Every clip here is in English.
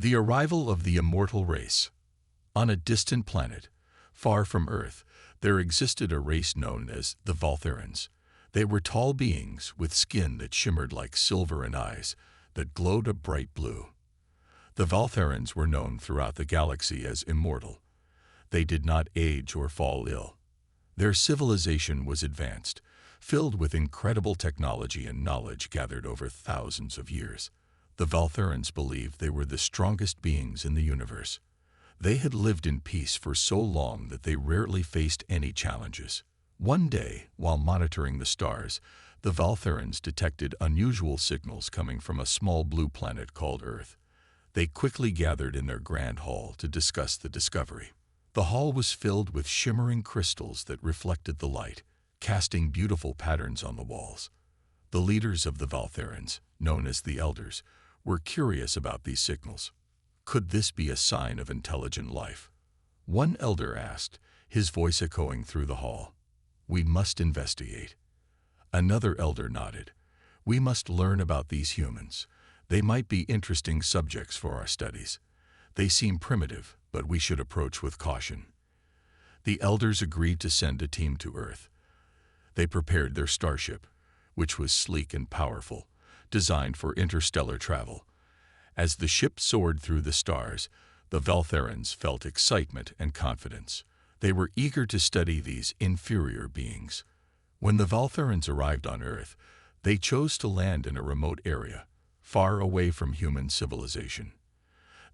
The arrival of the immortal race. On a distant planet, far from Earth, there existed a race known as the Valtherans. They were tall beings with skin that shimmered like silver and eyes that glowed a bright blue. The Valtherans were known throughout the galaxy as immortal. They did not age or fall ill. Their civilization was advanced, filled with incredible technology and knowledge gathered over thousands of years. The Valtherans believed they were the strongest beings in the universe. They had lived in peace for so long that they rarely faced any challenges. One day, while monitoring the stars, the Valtherans detected unusual signals coming from a small blue planet called Earth. They quickly gathered in their grand hall to discuss the discovery. The hall was filled with shimmering crystals that reflected the light, casting beautiful patterns on the walls. The leaders of the Valtherans, known as the Elders, were curious about these signals. Could this be a sign of intelligent life? One elder asked, his voice echoing through the hall. "We must investigate." Another elder nodded. "We must learn about these humans. They might be interesting subjects for our studies. They seem primitive, but we should approach with caution." The elders agreed to send a team to Earth. They prepared their starship, which was sleek and powerful, designed for interstellar travel. As the ship soared through the stars, the Valtherans felt excitement and confidence. They were eager to study these inferior beings. When the Valtherans arrived on Earth, they chose to land in a remote area, far away from human civilization.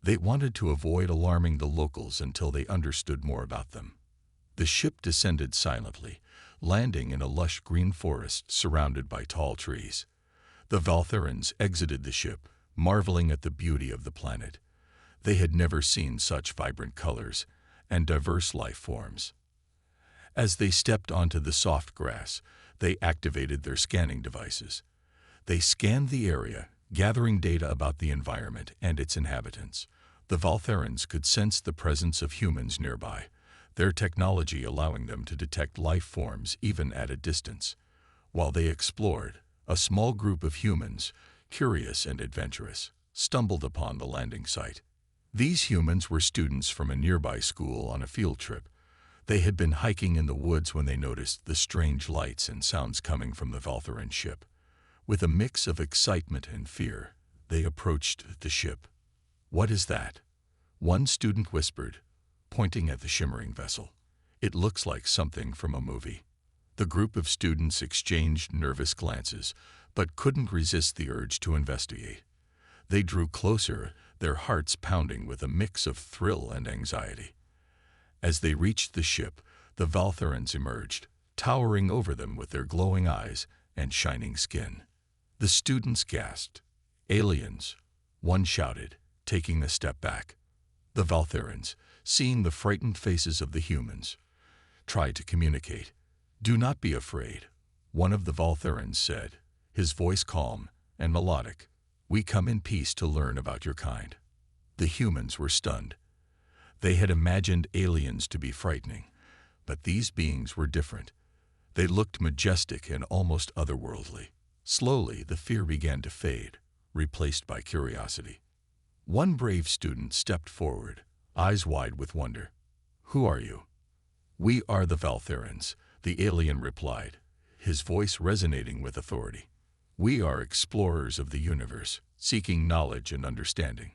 They wanted to avoid alarming the locals until they understood more about them. The ship descended silently, landing in a lush green forest surrounded by tall trees. The Valtherans exited the ship, marveling at the beauty of the planet. They had never seen such vibrant colors and diverse life forms. As they stepped onto the soft grass, they activated their scanning devices. They scanned the area, gathering data about the environment and its inhabitants. The Valtherans could sense the presence of humans nearby, their technology allowing them to detect life forms even at a distance. While they explored, a small group of humans, curious and adventurous, stumbled upon the landing site. These humans were students from a nearby school on a field trip. They had been hiking in the woods when they noticed the strange lights and sounds coming from the Valtheran ship. With a mix of excitement and fear, they approached the ship. "What is that?" one student whispered, pointing at the shimmering vessel. "It looks like something from a movie." The group of students exchanged nervous glances, but couldn't resist the urge to investigate. They drew closer, their hearts pounding with a mix of thrill and anxiety. As they reached the ship, the Valtherans emerged, towering over them with their glowing eyes and shining skin. The students gasped. "Aliens!" one shouted, taking a step back. The Valtherans, seeing the frightened faces of the humans, tried to communicate. "Do not be afraid," one of the Valtherans said, his voice calm and melodic. "We come in peace to learn about your kind." The humans were stunned. They had imagined aliens to be frightening, but these beings were different. They looked majestic and almost otherworldly. Slowly, the fear began to fade, replaced by curiosity. One brave student stepped forward, eyes wide with wonder. "Who are you?" "We are the Valtherans," the alien replied, his voice resonating with authority. "We are explorers of the universe, seeking knowledge and understanding.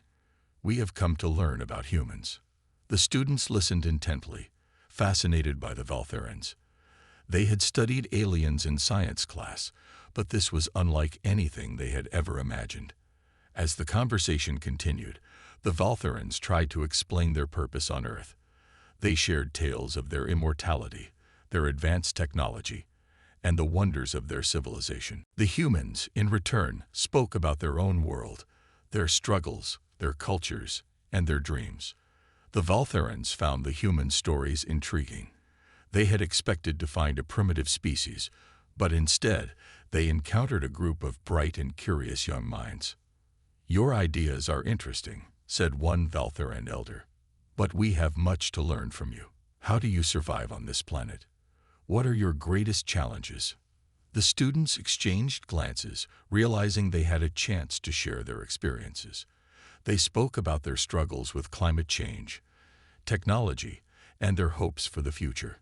We have come to learn about humans." The students listened intently, fascinated by the Valtherans. They had studied aliens in science class, but this was unlike anything they had ever imagined. As the conversation continued, the Valtherans tried to explain their purpose on Earth. They shared tales of their immortality, their advanced technology, and the wonders of their civilization. The humans, in return, spoke about their own world, their struggles, their cultures, and their dreams. The Valtherans found the human stories intriguing. They had expected to find a primitive species, but instead, they encountered a group of bright and curious young minds. "Your ideas are interesting," said one Valtheran elder, "but we have much to learn from you. How do you survive on this planet? What are your greatest challenges?" The students exchanged glances, realizing they had a chance to share their experiences. They spoke about their struggles with climate change, technology, and their hopes for the future.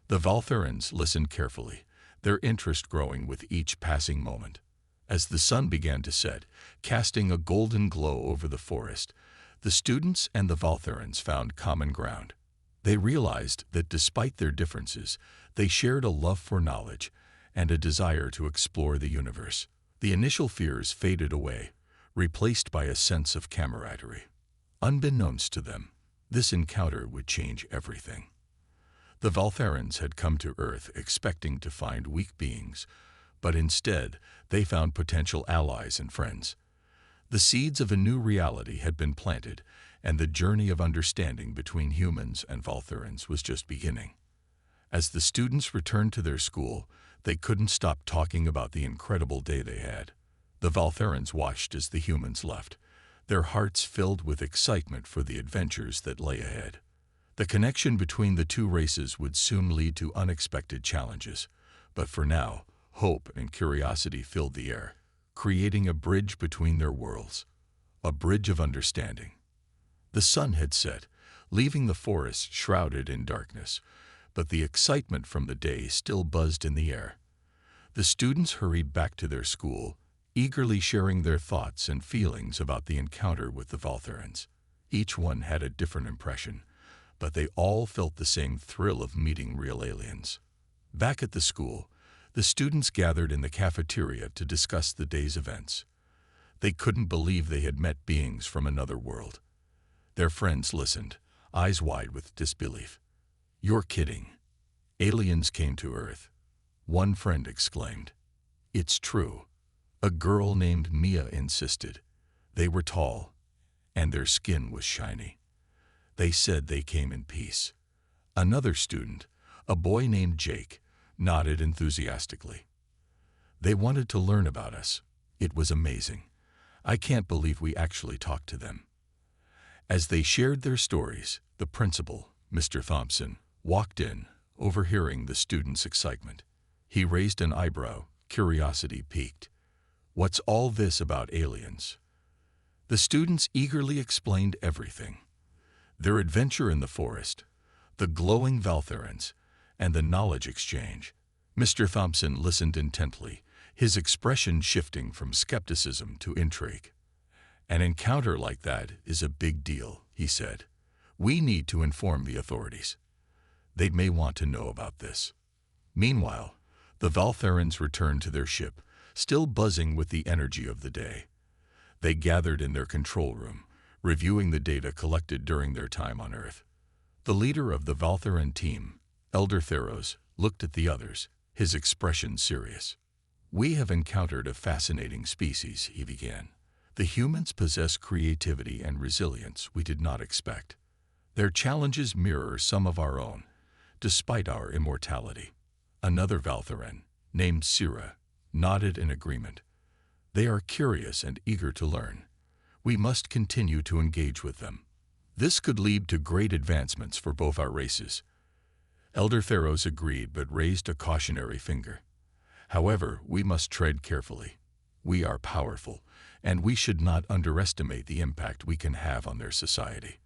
The Valtherans listened carefully, their interest growing with each passing moment. As the sun began to set, casting a golden glow over the forest, the students and the Valtherans found common ground. They realized that despite their differences, they shared a love for knowledge and a desire to explore the universe. The initial fears faded away, replaced by a sense of camaraderie. Unbeknownst to them, this encounter would change everything. The Valtherans had come to Earth expecting to find weak beings, but instead they found potential allies and friends. The seeds of a new reality had been planted, and the journey of understanding between humans and Valtherans was just beginning. As the students returned to their school, they couldn't stop talking about the incredible day they had. The Valtherans watched as the humans left, their hearts filled with excitement for the adventures that lay ahead. The connection between the two races would soon lead to unexpected challenges, but for now, hope and curiosity filled the air, creating a bridge between their worlds, a bridge of understanding. The sun had set, leaving the forest shrouded in darkness, but the excitement from the day still buzzed in the air. The students hurried back to their school, eagerly sharing their thoughts and feelings about the encounter with the Valtherans. Each one had a different impression, but they all felt the same thrill of meeting real aliens. Back at the school, the students gathered in the cafeteria to discuss the day's events. They couldn't believe they had met beings from another world. Their friends listened, eyes wide with disbelief. "You're kidding. Aliens came to Earth," one friend exclaimed. "It's true," a girl named Mia insisted. "They were tall, and their skin was shiny. They said they came in peace." Another student, a boy named Jake, nodded enthusiastically. "They wanted to learn about us. It was amazing. I can't believe we actually talked to them." As they shared their stories, the principal, Mr. Thompson, walked in, overhearing the students' excitement. He raised an eyebrow, curiosity piqued. "What's all this about aliens?" The students eagerly explained everything. Their adventure in the forest, the glowing Valtherans, and the knowledge exchange. Mr. Thompson listened intently, his expression shifting from skepticism to intrigue. "An encounter like that is a big deal," he said. "We need to inform the authorities. They may want to know about this." Meanwhile, the Valtherans returned to their ship, still buzzing with the energy of the day. They gathered in their control room, reviewing the data collected during their time on Earth. The leader of the Valtheran team, Elder Theros, looked at the others, his expression serious. "We have encountered a fascinating species," he began. "The humans possess creativity and resilience we did not expect. Their challenges mirror some of our own, despite our immortality." Another Valtheran, named Sira, nodded in agreement. "They are curious and eager to learn. We must continue to engage with them. This could lead to great advancements for both our races." Elder Theros agreed but raised a cautionary finger. "However, we must tread carefully. We are powerful, and we should not underestimate the impact we can have on their society.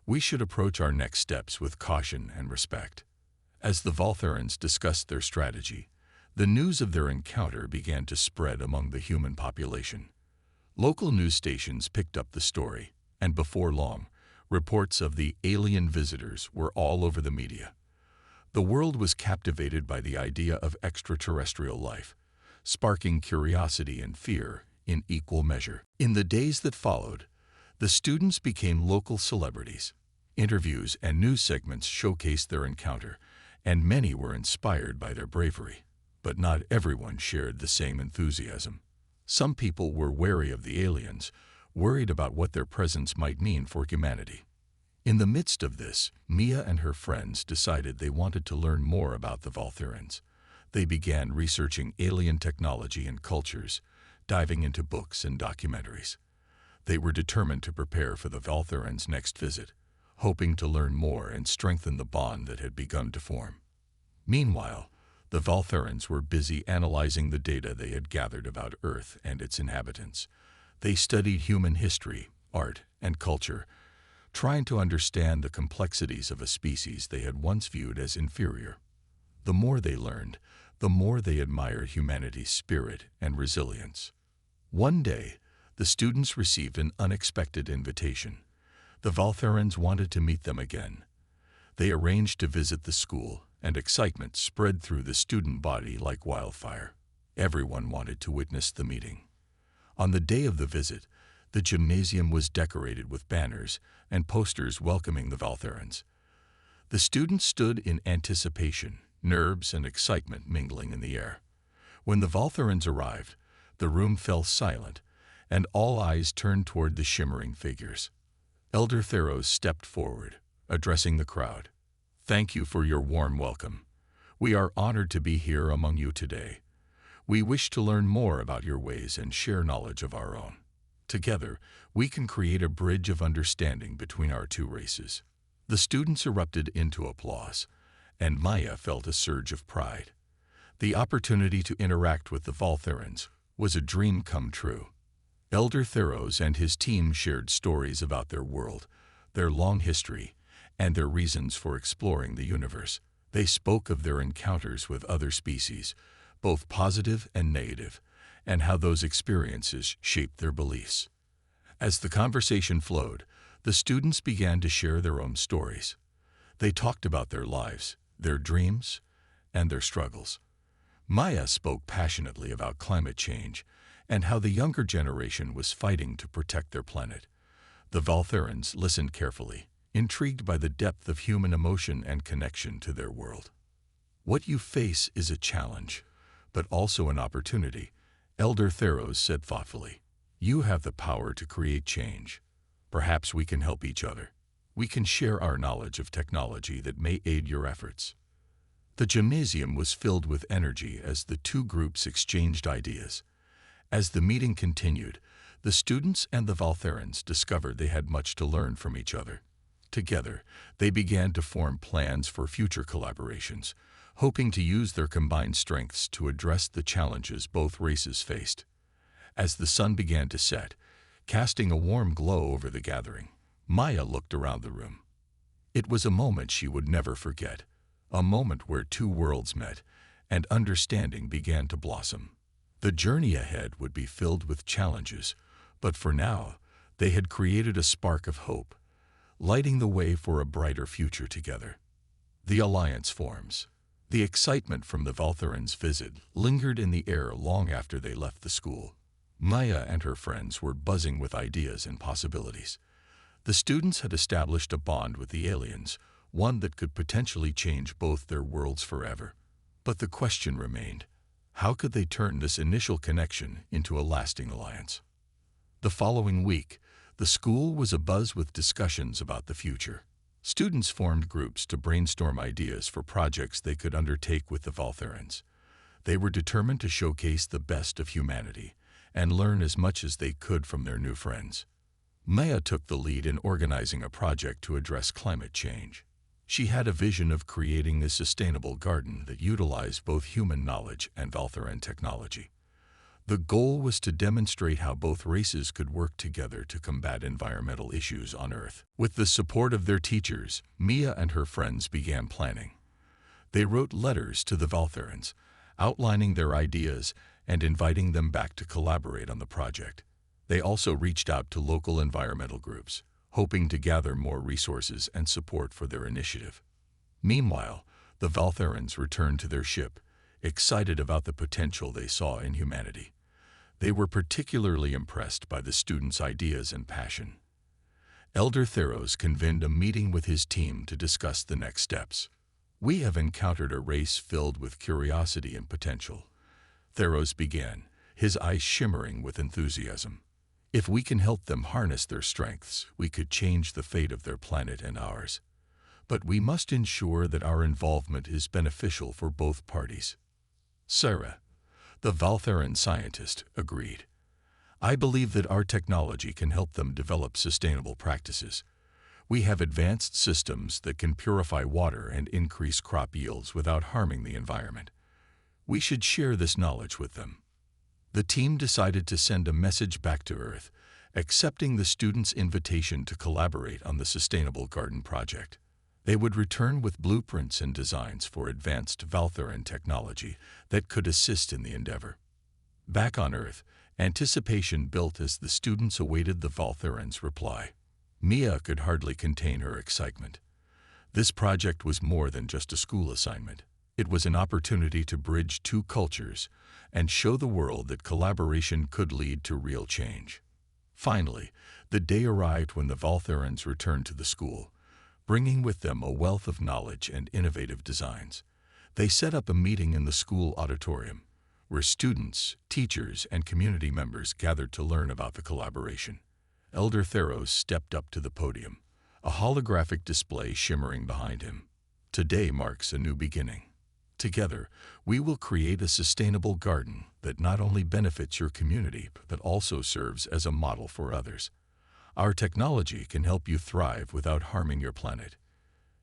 We should approach our next steps with caution and respect." As the Valtherans discussed their strategy, the news of their encounter began to spread among the human population. Local news stations picked up the story, and before long, reports of the alien visitors were all over the media. The world was captivated by the idea of extraterrestrial life, sparking curiosity and fear in equal measure. In the days that followed, the students became local celebrities. Interviews and news segments showcased their encounter, and many were inspired by their bravery. But not everyone shared the same enthusiasm. Some people were wary of the aliens, worried about what their presence might mean for humanity. In the midst of this, Mia and her friends decided they wanted to learn more about the Valtherans. They began researching alien technology and cultures, diving into books and documentaries. They were determined to prepare for the Valtherans' next visit, hoping to learn more and strengthen the bond that had begun to form. Meanwhile, the Valtherans were busy analyzing the data they had gathered about Earth and its inhabitants. They studied human history, art, and culture, trying to understand the complexities of a species they had once viewed as inferior. The more they learned, the more they admired humanity's spirit and resilience. One day, the students received an unexpected invitation. The Valtherans wanted to meet them again. They arranged to visit the school, and excitement spread through the student body like wildfire. Everyone wanted to witness the meeting. On the day of the visit, the gymnasium was decorated with banners and posters welcoming the Valtherans. The students stood in anticipation, nerves and excitement mingling in the air. When the Valtherans arrived, the room fell silent, and all eyes turned toward the shimmering figures. Elder Theros stepped forward, addressing the crowd. "Thank you for your warm welcome. We are honored to be here among you today. We wish to learn more about your ways and share knowledge of our own. Together, we can create a bridge of understanding between our two races." The students erupted into applause, and Maya felt a surge of pride. The opportunity to interact with the Valtherans was a dream come true. Elder Theros and his team shared stories about their world, their long history, and their reasons for exploring the universe. They spoke of their encounters with other species, both positive and negative, and how those experiences shaped their beliefs. As the conversation flowed, the students began to share their own stories. They talked about their lives, their dreams, and their struggles. Maya spoke passionately about climate change and how the younger generation was fighting to protect their planet. The Valtherans listened carefully, intrigued by the depth of human emotion and connection to their world. "What you face is a challenge, but also an opportunity," Elder Theros said thoughtfully. "You have the power to create change. Perhaps we can help each other. We can share our knowledge of technology that may aid your efforts." The gymnasium was filled with energy as the two groups exchanged ideas. As the meeting continued, the students and the Valtherans discovered they had much to learn from each other. Together, they began to form plans for future collaborations, hoping to use their combined strengths to address the challenges both races faced. As the sun began to set, casting a warm glow over the gathering, Maya looked around the room. It was a moment she would never forget, a moment where two worlds met and understanding began to blossom. The journey ahead would be filled with challenges, but for now, they had created a spark of hope, lighting the way for a brighter future together. The alliance forms. The excitement from the Valtherans' visit lingered in the air long after they left the school. Maya and her friends were buzzing with ideas and possibilities. The students had established a bond with the aliens, one that could potentially change both their worlds forever. But the question remained, how could they turn this initial connection into a lasting alliance? The following week, the school was abuzz with discussions about the future. Students formed groups to brainstorm ideas for projects they could undertake with the Valtherans. They were determined to showcase the best of humanity and learn as much as they could from their new friends. Maya took the lead in organizing a project to address climate change. She had a vision of creating a sustainable garden that utilized both human knowledge and Valtheran technology. The goal was to demonstrate how both races could work together to combat environmental issues on Earth. With the support of their teachers, Mia and her friends began planning. They wrote letters to the Valtherans, outlining their ideas and inviting them back to collaborate on the project. They also reached out to local environmental groups, hoping to gather more resources and support for their initiative. Meanwhile, the Valtherans returned to their ship, excited about the potential they saw in humanity. They were particularly impressed by the students' ideas and passion. Elder Theros convened a meeting with his team to discuss the next steps. "We have encountered a race filled with curiosity and potential," Theros began, his eyes shimmering with enthusiasm. "If we can help them harness their strengths, we could change the fate of their planet and ours. But we must ensure that our involvement is beneficial for both parties." Sarah, the Valtheran scientist, agreed. "I believe that our technology can help them develop sustainable practices. We have advanced systems that can purify water and increase crop yields without harming the environment. We should share this knowledge with them." The team decided to send a message back to Earth, accepting the students' invitation to collaborate on the Sustainable Garden project. They would return with blueprints and designs for advanced Valtheran technology that could assist in the endeavor. Back on Earth, anticipation built as the students awaited the Valtherans' reply. Mia could hardly contain her excitement. This project was more than just a school assignment. It was an opportunity to bridge two cultures and show the world that collaboration could lead to real change. Finally, the day arrived when the Valtherans returned to the school, bringing with them a wealth of knowledge and innovative designs. They set up a meeting in the school auditorium, where students, teachers, and community members gathered to learn about the collaboration. Elder Theros stepped up to the podium, a holographic display shimmering behind him. Today marks a new beginning. Together, we will create a sustainable garden that not only benefits your community, but also serves as a model for others. Our technology can help you thrive without harming your planet.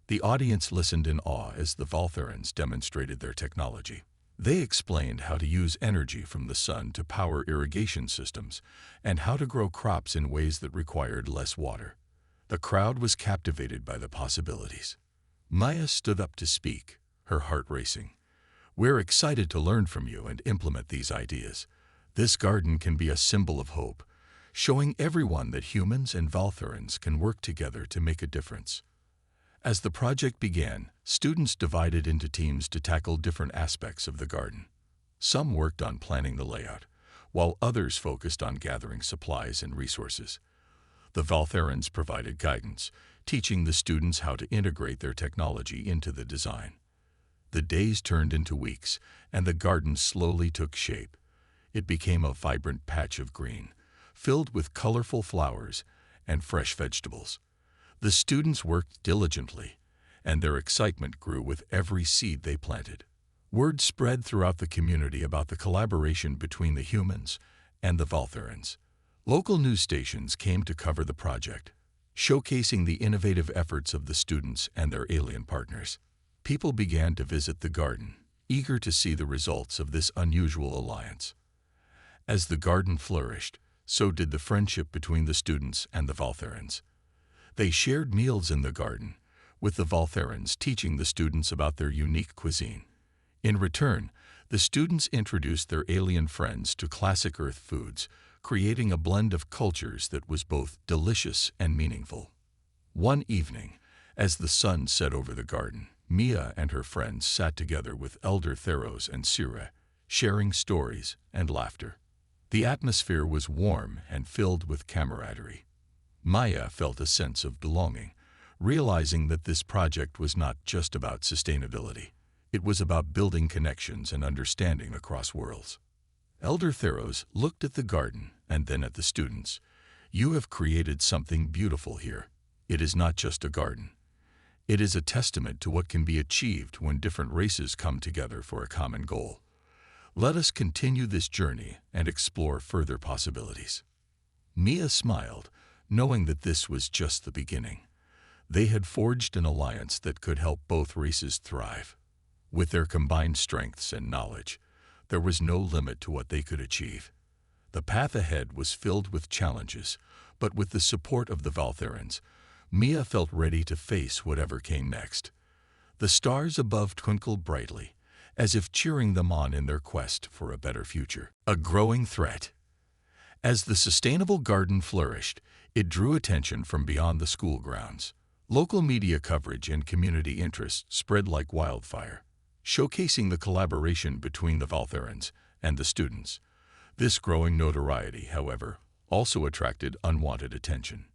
The audience listened in awe as the Valtherans demonstrated their technology. They explained how to use energy from the sun to power irrigation systems and how to grow crops in ways that required less water. The crowd was captivated by the possibilities. Maya stood up to speak, her heart racing. "We're excited to learn from you and implement these ideas. This garden can be a symbol of hope, showing everyone that humans and Valtherans can work together to make a difference." As the project began, students divided into teams to tackle different aspects of the garden. Some worked on planning the layout, while others focused on gathering supplies and resources. The Valtherans provided guidance, teaching the students how to integrate their technology into the design. The days turned into weeks, and the garden slowly took shape. It became a vibrant patch of green, filled with colorful flowers and fresh vegetables. The students worked diligently, and their excitement grew with every seed they planted. Word spread throughout the community about the collaboration between the humans and the Valtherans. Local news stations came to cover the project, showcasing the innovative efforts of the students and their alien partners. People began to visit the garden, eager to see the results of this unusual alliance. As the garden flourished, so did the friendship between the students and the Valtherans. They shared meals in the garden, with the Valtherans teaching the students about their unique cuisine. In return, the students introduced their alien friends to classic Earth foods, creating a blend of cultures that was both delicious and meaningful. One evening, as the sun set over the garden, Mia and her friends sat together with Elder Theros and Sira, sharing stories and laughter. The atmosphere was warm and filled with camaraderie. Maya felt a sense of belonging, realizing that this project was not just about sustainability. It was about building connections and understanding across worlds. Elder Theros looked at the garden and then at the students. "You have created something beautiful here. It is not just a garden. It is a testament to what can be achieved when different races come together for a common goal. Let us continue this journey and explore further possibilities." Mia smiled, knowing that this was just the beginning. They had forged an alliance that could help both races thrive. With their combined strengths and knowledge, there was no limit to what they could achieve. The path ahead was filled with challenges, but with the support of the Valtherans, Mia felt ready to face whatever came next. The stars above twinkled brightly, as if cheering them on in their quest for a better future. A growing threat. As the sustainable garden flourished, it drew attention from beyond the school grounds. Local media coverage and community interest spread like wildfire, showcasing the collaboration between the Valtherans and the students. This growing notoriety, however, also attracted unwanted attention.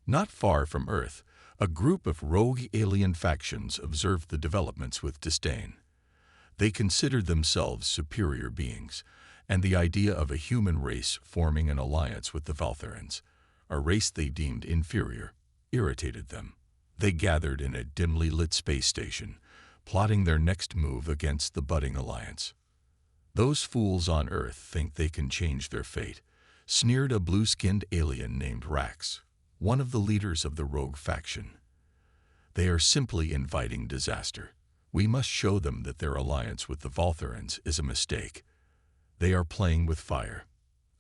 Not far from Earth, a group of rogue alien factions observed the developments with disdain. They considered themselves superior beings, and the idea of a human race forming an alliance with the Valtherans, a race they deemed inferior, irritated them. They gathered in a dimly lit space station, plotting their next move against the budding alliance. "Those fools on Earth think they can change their fate," sneered a blue-skinned alien named Rax, one of the leaders of the rogue faction. "They are simply inviting disaster. We must show them that their alliance with the Valtherans is a mistake. They are playing with fire."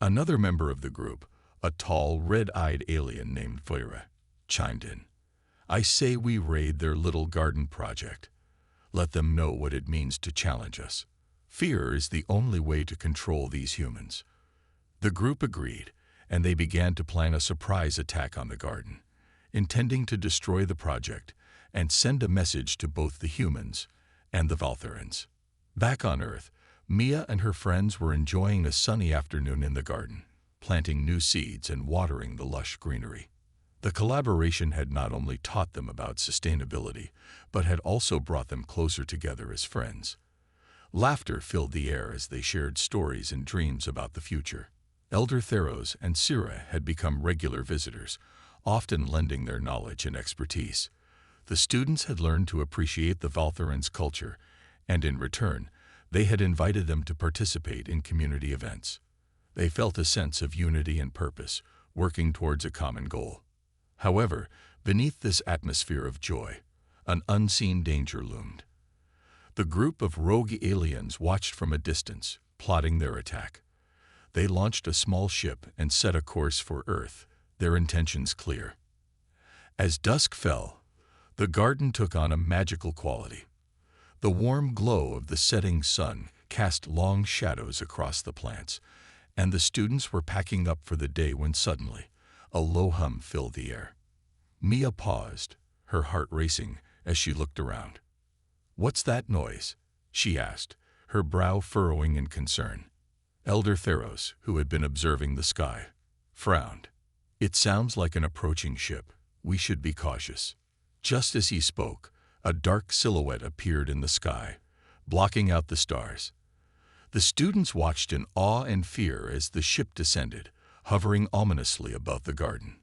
Another member of the group, A tall, red-eyed alien named Voira chimed in. I say we raid their little garden project. Let them know what it means to challenge us. Fear is the only way to control these humans. The group agreed, and they began to plan a surprise attack on the garden, intending to destroy the project and send a message to both the humans and the Valtherans. Back on Earth, Mia and her friends were enjoying a sunny afternoon in the garden, planting new seeds and watering the lush greenery. The collaboration had not only taught them about sustainability, but had also brought them closer together as friends. Laughter filled the air as they shared stories and dreams about the future. Elder Theros and Sira had become regular visitors, often lending their knowledge and expertise. The students had learned to appreciate the Valtherans' culture, and in return, they had invited them to participate in community events. They felt a sense of unity and purpose, working towards a common goal. However, beneath this atmosphere of joy, an unseen danger loomed. The group of rogue aliens watched from a distance, plotting their attack. They launched a small ship and set a course for Earth, their intentions clear. As dusk fell, the garden took on a magical quality. The warm glow of the setting sun cast long shadows across the plants, and the students were packing up for the day when suddenly, a low hum filled the air. Mia paused, her heart racing as she looked around. What's that noise? She asked, her brow furrowing in concern. Elder Theros, who had been observing the sky, frowned. It sounds like an approaching ship. We should be cautious. Just as he spoke, a dark silhouette appeared in the sky, blocking out the stars. The students watched in awe and fear as the ship descended, hovering ominously above the garden.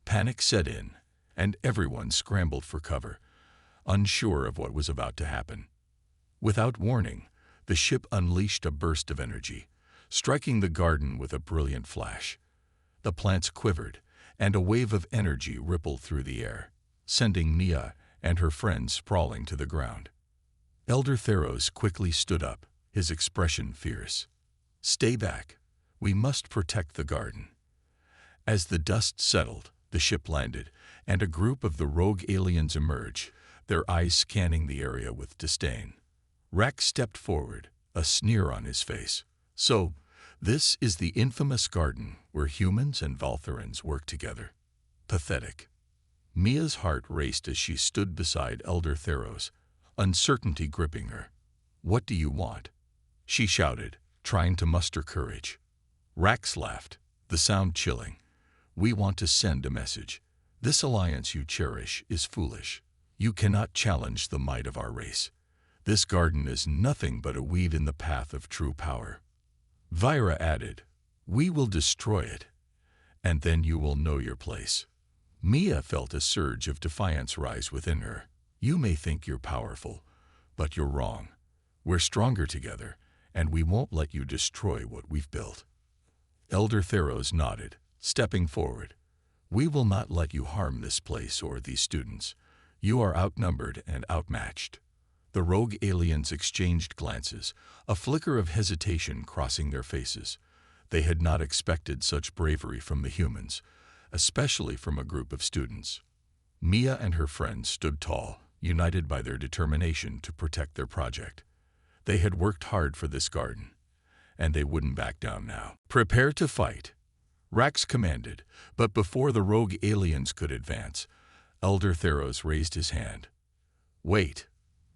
Panic set in, and everyone scrambled for cover, unsure of what was about to happen. Without warning, the ship unleashed a burst of energy, striking the garden with a brilliant flash. The plants quivered, and a wave of energy rippled through the air, sending Mia and her friends sprawling to the ground. Elder Theros quickly stood up, his expression fierce. Stay back. We must protect the garden. As the dust settled, the ship landed, and a group of the rogue aliens emerged, their eyes scanning the area with disdain. Rax stepped forward, a sneer on his face. So, this is the infamous garden where humans and Valtherans work together. Pathetic. Mia's heart raced as she stood beside Elder Theros, uncertainty gripping her. What do you want? She shouted, trying to muster courage. Rax laughed, the sound chilling. We want to send a message. This alliance you cherish is foolish. You cannot challenge the might of our race. This garden is nothing but a weed in the path of true power. Voira added, we will destroy it, and then you will know your place. Mia felt a surge of defiance rise within her. You may think you're powerful, but you're wrong. We're stronger together, and we won't let you destroy what we've built. Elder Theros nodded, stepping forward. We will not let you harm this place or these students. You are outnumbered and outmatched. The rogue aliens exchanged glances, a flicker of hesitation crossing their faces. They had not expected such bravery from the humans, especially from a group of students. Mia and her friends stood tall, united by their determination to protect their project. They had worked hard for this garden, and they wouldn't back down now. Prepare to fight, Rax commanded, but before the rogue aliens could advance, Elder Theros raised his hand. Wait,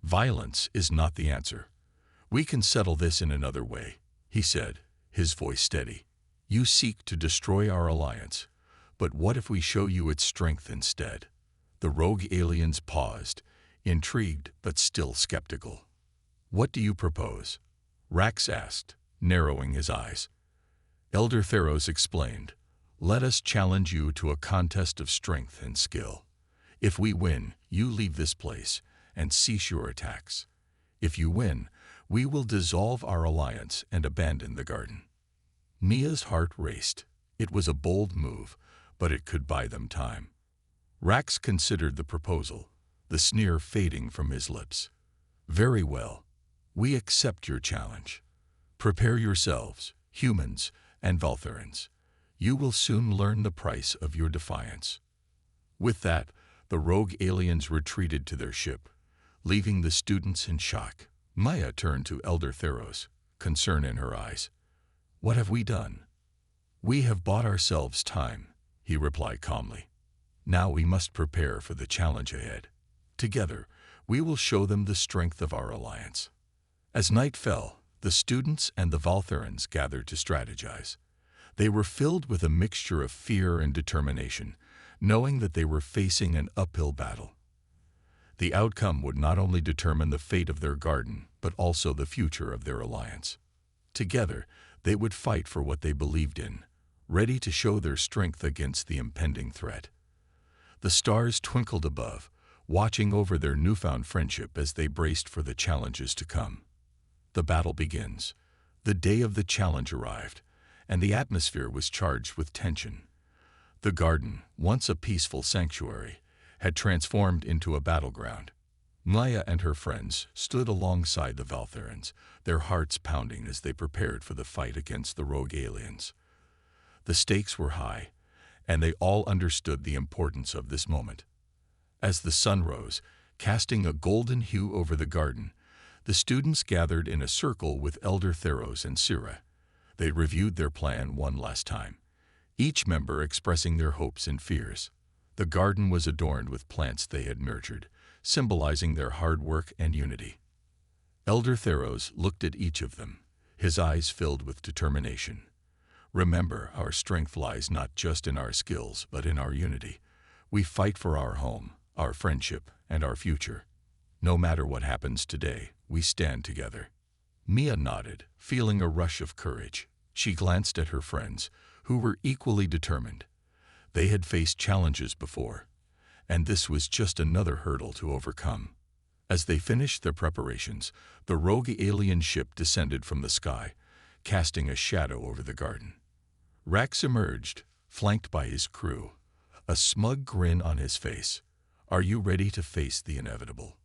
violence is not the answer. We can settle this in another way, he said, his voice steady. You seek to destroy our alliance, but what if we show you its strength instead? The rogue aliens paused, intrigued but still skeptical. What do you propose? Rax asked, narrowing his eyes. Elder Theros explained, let us challenge you to a contest of strength and skill. If we win, you leave this place and cease your attacks. If you win, we will dissolve our alliance and abandon the garden. Mia's heart raced. It was a bold move, but it could buy them time. Rax considered the proposal, the sneer fading from his lips. Very well. We accept your challenge. Prepare yourselves, humans and Valtherans. You will soon learn the price of your defiance." With that, the rogue aliens retreated to their ship, leaving the students in shock. Maya turned to Elder Theros, concern in her eyes. "What have we done?" "We have bought ourselves time," he replied calmly. "Now we must prepare for the challenge ahead. Together, we will show them the strength of our alliance." As night fell, the students and the Valtherans gathered to strategize. They were filled with a mixture of fear and determination, knowing that they were facing an uphill battle. The outcome would not only determine the fate of their garden, but also the future of their alliance. Together, they would fight for what they believed in, ready to show their strength against the impending threat. The stars twinkled above, watching over their newfound friendship as they braced for the challenges to come. The battle begins. The day of the challenge arrived, and the atmosphere was charged with tension. The garden, once a peaceful sanctuary, had transformed into a battleground. Maya and her friends stood alongside the Valtherans, their hearts pounding as they prepared for the fight against the rogue aliens. The stakes were high, and they all understood the importance of this moment. As the sun rose, casting a golden hue over the garden, the students gathered in a circle with Elder Theros and Sira. They reviewed their plan one last time, each member expressing their hopes and fears. The garden was adorned with plants they had nurtured, symbolizing their hard work and unity. Elder Theros looked at each of them, his eyes filled with determination. "Remember, our strength lies not just in our skills, but in our unity. We fight for our home, our friendship, and our future. No matter what happens today, we stand together." Mia nodded, feeling a rush of courage. She glanced at her friends, who were equally determined. They had faced challenges before, and this was just another hurdle to overcome. As they finished their preparations, the rogue alien ship descended from the sky, casting a shadow over the garden. Rax emerged, flanked by his crew, a smug grin on his face. "Are you ready to face the inevitable?"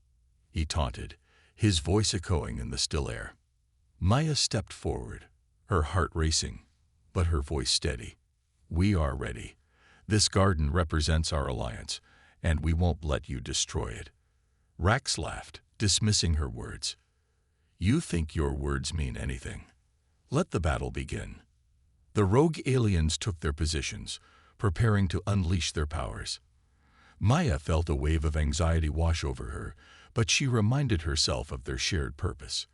he taunted, his voice echoing in the still air. Maya stepped forward, her heart racing, but her voice steady. "We are ready. This garden represents our alliance, and we won't let you destroy it." Rax laughed, dismissing her words. "You think your words mean anything? Let the battle begin." The rogue aliens took their positions, preparing to unleash their powers. Maya felt a wave of anxiety wash over her, but she reminded herself of their shared purpose.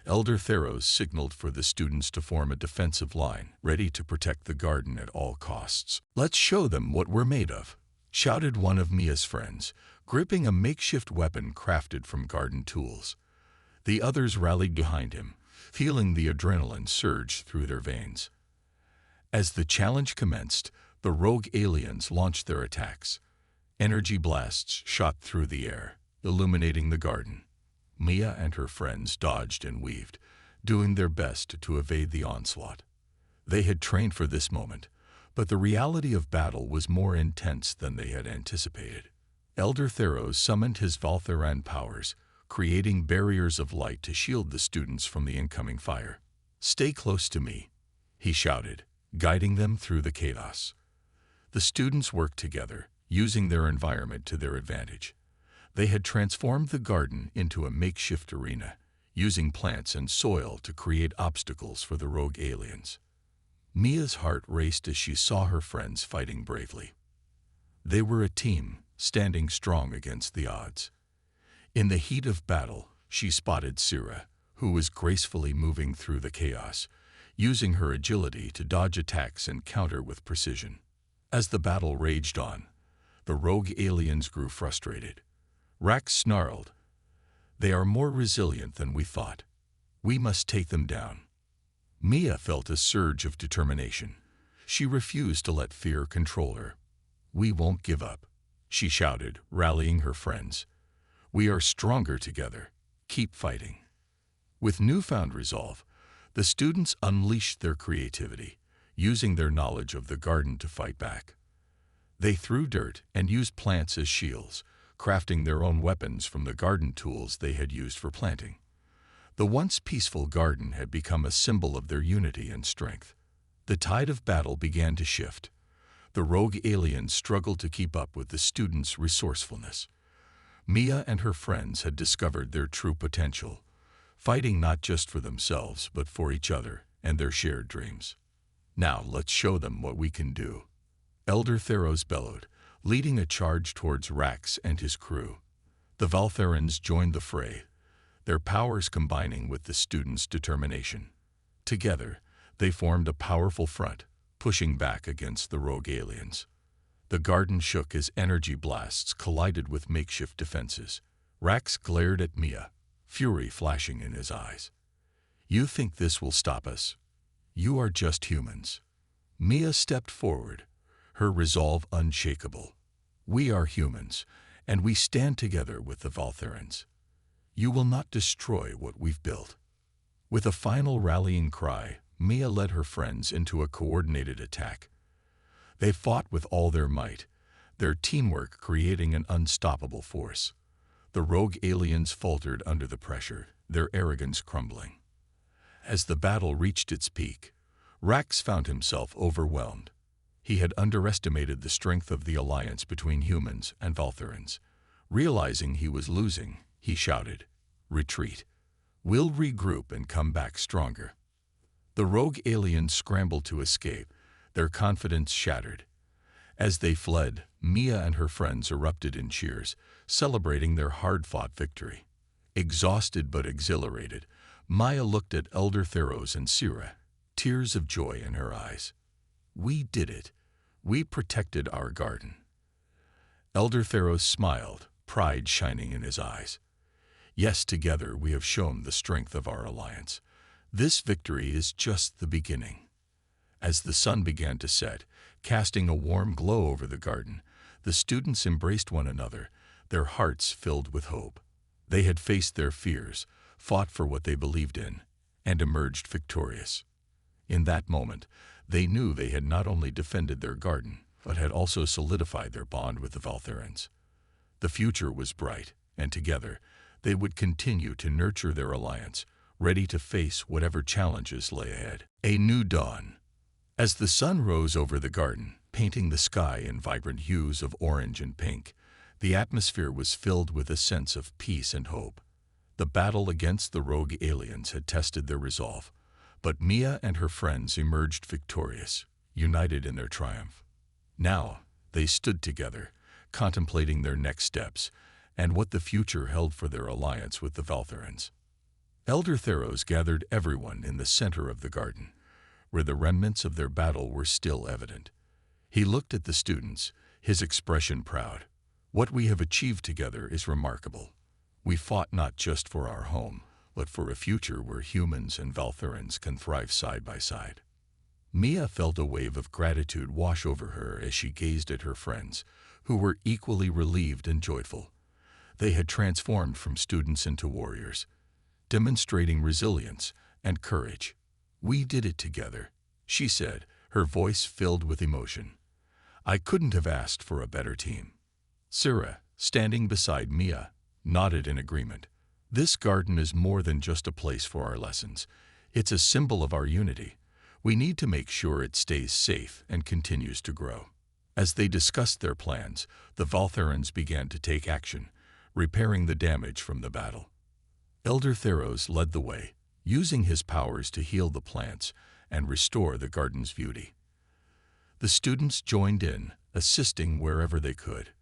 Elder Theros signaled for the students to form a defensive line, ready to protect the garden at all costs. "Let's show them what we're made of," shouted one of Mia's friends, gripping a makeshift weapon crafted from garden tools. The others rallied behind him, feeling the adrenaline surge through their veins. As the challenge commenced, the rogue aliens launched their attacks. Energy blasts shot through the air, illuminating the garden. Mia and her friends dodged and weaved, doing their best to evade the onslaught. They had trained for this moment, but the reality of battle was more intense than they had anticipated. Elder Theros summoned his Valtheran powers, creating barriers of light to shield the students from the incoming fire. "Stay close to me," he shouted, guiding them through the chaos. The students worked together, using their environment to their advantage. They had transformed the garden into a makeshift arena, using plants and soil to create obstacles for the rogue aliens. Mia's heart raced as she saw her friends fighting bravely. They were a team, standing strong against the odds. In the heat of battle, she spotted Sira, who was gracefully moving through the chaos, using her agility to dodge attacks and counter with precision. As the battle raged on, the rogue aliens grew frustrated. Rax snarled, "They are more resilient than we thought. We must take them down." Mia felt a surge of determination. She refused to let fear control her. "We won't give up," she shouted, rallying her friends. "We are stronger together. Keep fighting." With newfound resolve, the students unleashed their creativity, using their knowledge of the garden to fight back. They threw dirt and used plants as shields, crafting their own weapons from the garden tools they had used for planting. The once peaceful garden had become a symbol of their unity and strength. The tide of battle began to shift. The rogue aliens struggled to keep up with the students' resourcefulness. Mia and her friends had discovered their true potential, fighting not just for themselves but for each other and their shared dreams. "Now let's show them what we can do," Elder Theros bellowed, leading a charge towards Rax and his crew. The Valtherans joined the fray, their powers combining with the students' determination. Together, they formed a powerful front, pushing back against the rogue aliens. The garden shook as energy blasts collided with makeshift defenses. Rax glared at Mia, fury flashing in his eyes. "You think this will stop us? You are just humans." Mia stepped forward, her resolve unshakable. "We are humans, and we stand together with the Valtherans. You will not destroy what we've built." With a final rallying cry, Mia led her friends into a coordinated attack. They fought with all their might, their teamwork creating an unstoppable force. The rogue aliens faltered under the pressure, their arrogance crumbling. As the battle reached its peak, Rax found himself overwhelmed. He had underestimated the strength of the alliance between humans and Valtherans. Realizing he was losing, he shouted, "Retreat. We'll regroup and come back stronger." The rogue aliens scrambled to escape, their confidence shattered. As they fled, Mia and her friends erupted in cheers, celebrating their hard-fought victory. Exhausted but exhilarated, Maya looked at Elder Theros and Sira, tears of joy in her eyes. "We did it. We protected our garden." Elder Theros smiled, pride shining in his eyes. "Yes, together we have shown the strength of our alliance. This victory is just the beginning." As the sun began to set, casting a warm glow over the garden, the students embraced one another, their hearts filled with hope. They had faced their fears, fought for what they believed in, and emerged victorious. In that moment, they knew they had not only defended their garden, but had also solidified their bond with the Valtherans. The future was bright, and together, they would continue to nurture their alliance, ready to face whatever challenges lay ahead. A new dawn. As the sun rose over the garden, painting the sky in vibrant hues of orange and pink, the atmosphere was filled with a sense of peace and hope. The battle against the rogue aliens had tested their resolve, but Mia and her friends emerged victorious, united in their triumph. Now, they stood together, contemplating their next steps and what the future held for their alliance with the Valtherans. Elder Theros gathered everyone in the center of the garden, where the remnants of their battle were still evident. He looked at the students, his expression proud. "What we have achieved together is remarkable. We fought not just for our home, but for a future where humans and Valtherans can thrive side by side." Mia felt a wave of gratitude wash over her as she gazed at her friends, who were equally relieved and joyful. They had transformed from students into warriors, demonstrating resilience and courage. "We did it together," she said, her voice filled with emotion. "I couldn't have asked for a better team." Sira, standing beside Mia, nodded in agreement. "This garden is more than just a place for our lessons. It's a symbol of our unity. We need to make sure it stays safe and continues to grow." As they discussed their plans, the Valtherans began to take action, repairing the damage from the battle. Elder Theros led the way, using his powers to heal the plants and restore the garden's beauty. The students joined in, assisting wherever they could.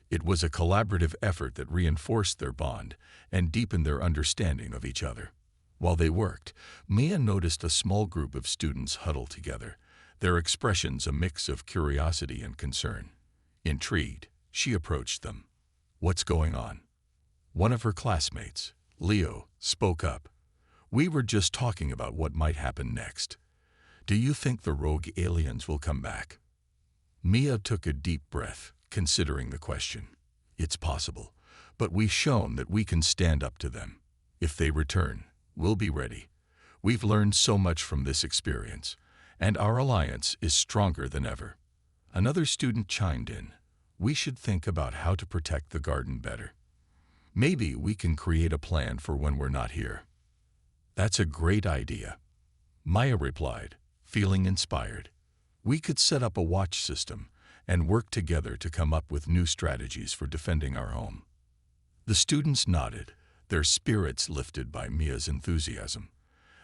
It was a collaborative effort that reinforced their bond and deepened their understanding of each other. While they worked, Mia noticed a small group of students huddle together, their expressions a mix of curiosity and concern. Intrigued, she approached them. "What's going on?" One of her classmates, Leo, spoke up. "We were just talking about what might happen next. Do you think the rogue aliens will come back?" Mia took a deep breath, considering the question. "It's possible, but we've shown that we can stand up to them. If they return, we'll be ready. We've learned so much from this experience, and our alliance is stronger than ever." Another student chimed in. "We should think about how to protect the garden better. Maybe we can create a plan for when we're not here." "That's a great idea," Maya replied, feeling inspired. We could set up a watch system and work together to come up with new strategies for defending our home. The students nodded, their spirits lifted by Mia's enthusiasm.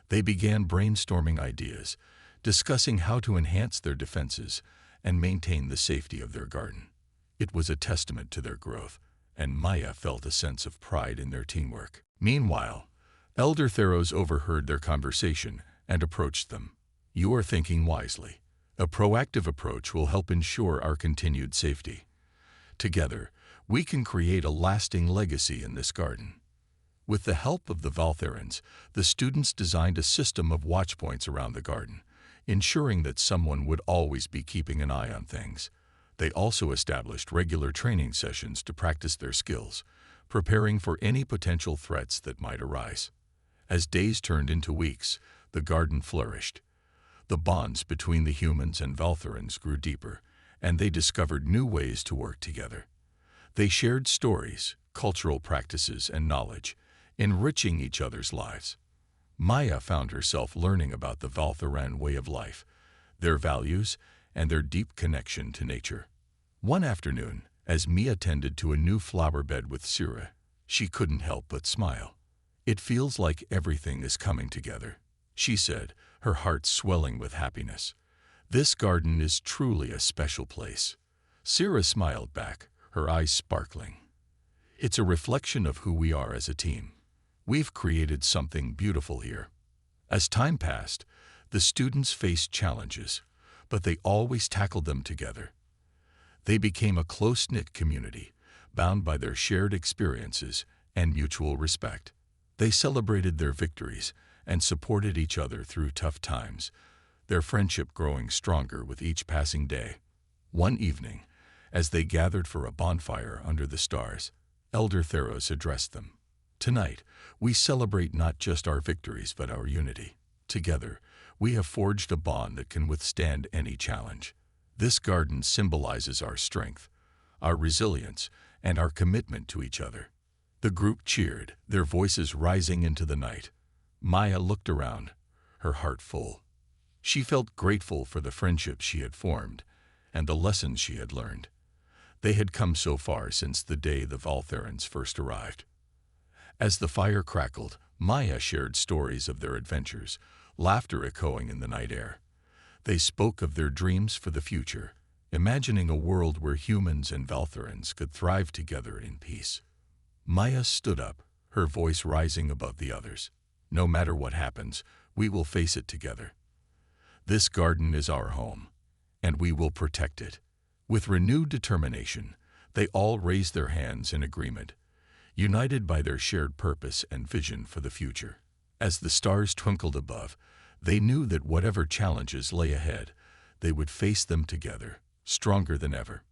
They began brainstorming ideas, discussing how to enhance their defenses and maintain the safety of their garden. It was a testament to their growth, and Maya felt a sense of pride in their teamwork. Meanwhile, Elder Theros overheard their conversation and approached them. "You are thinking wisely. A proactive approach will help ensure our continued safety. Together, we can create a lasting legacy in this garden." With the help of the Valtherans, the students designed a system of watchpoints around the garden, ensuring that someone would always be keeping an eye on things. They also established regular training sessions to practice their skills, preparing for any potential threats that might arise. As days turned into weeks, the garden flourished. The bonds between the humans and Valtherans grew deeper, and they discovered new ways to work together. They shared stories, cultural practices, and knowledge, enriching each other's lives. Maya found herself learning about the Valtheran way of life, their values, and their deep connection to nature. One afternoon, as Mia tended to a new flower bed with Sira, she couldn't help but smile. "It feels like everything is coming together," she said, her heart swelling with happiness. "This garden is truly a special place." Sira smiled back, her eyes sparkling. "It's a reflection of who we are as a team. We've created something beautiful here." As time passed, the students faced challenges, but they always tackled them together. They became a close-knit community, bound by their shared experiences and mutual respect. They celebrated their victories and supported each other through tough times, their friendship growing stronger with each passing day. One evening, as they gathered for a bonfire under the stars, Elder Theros addressed them. "Tonight, we celebrate not just our victories but our unity. Together, we have forged a bond that can withstand any challenge. This garden symbolizes our strength, our resilience, and our commitment to each other." The group cheered, their voices rising into the night. Maya looked around, her heart full. She felt grateful for the friendship she had formed and the lessons she had learned. They had come so far since the day the Valtherans first arrived. As the fire crackled, Maya shared stories of their adventures, laughter echoing in the night air. They spoke of their dreams for the future, imagining a world where humans and Valtherans could thrive together in peace. Maya stood up, her voice rising above the others. "No matter what happens, we will face it together. This garden is our home, and we will protect it." With renewed determination, they all raised their hands in agreement, united by their shared purpose and vision for the future. As the stars twinkled above, they knew that whatever challenges lay ahead, they would face them together, stronger than ever.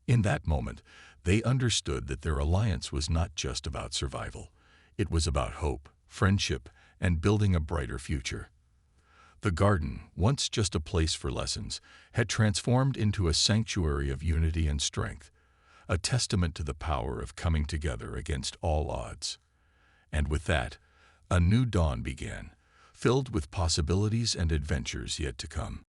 In that moment, they understood that their alliance was not just about survival. It was about hope, friendship, and building a brighter future. The garden, once just a place for lessons, had transformed into a sanctuary of unity and strength, a testament to the power of coming together against all odds. And with that, a new dawn began, filled with possibilities and adventures yet to come.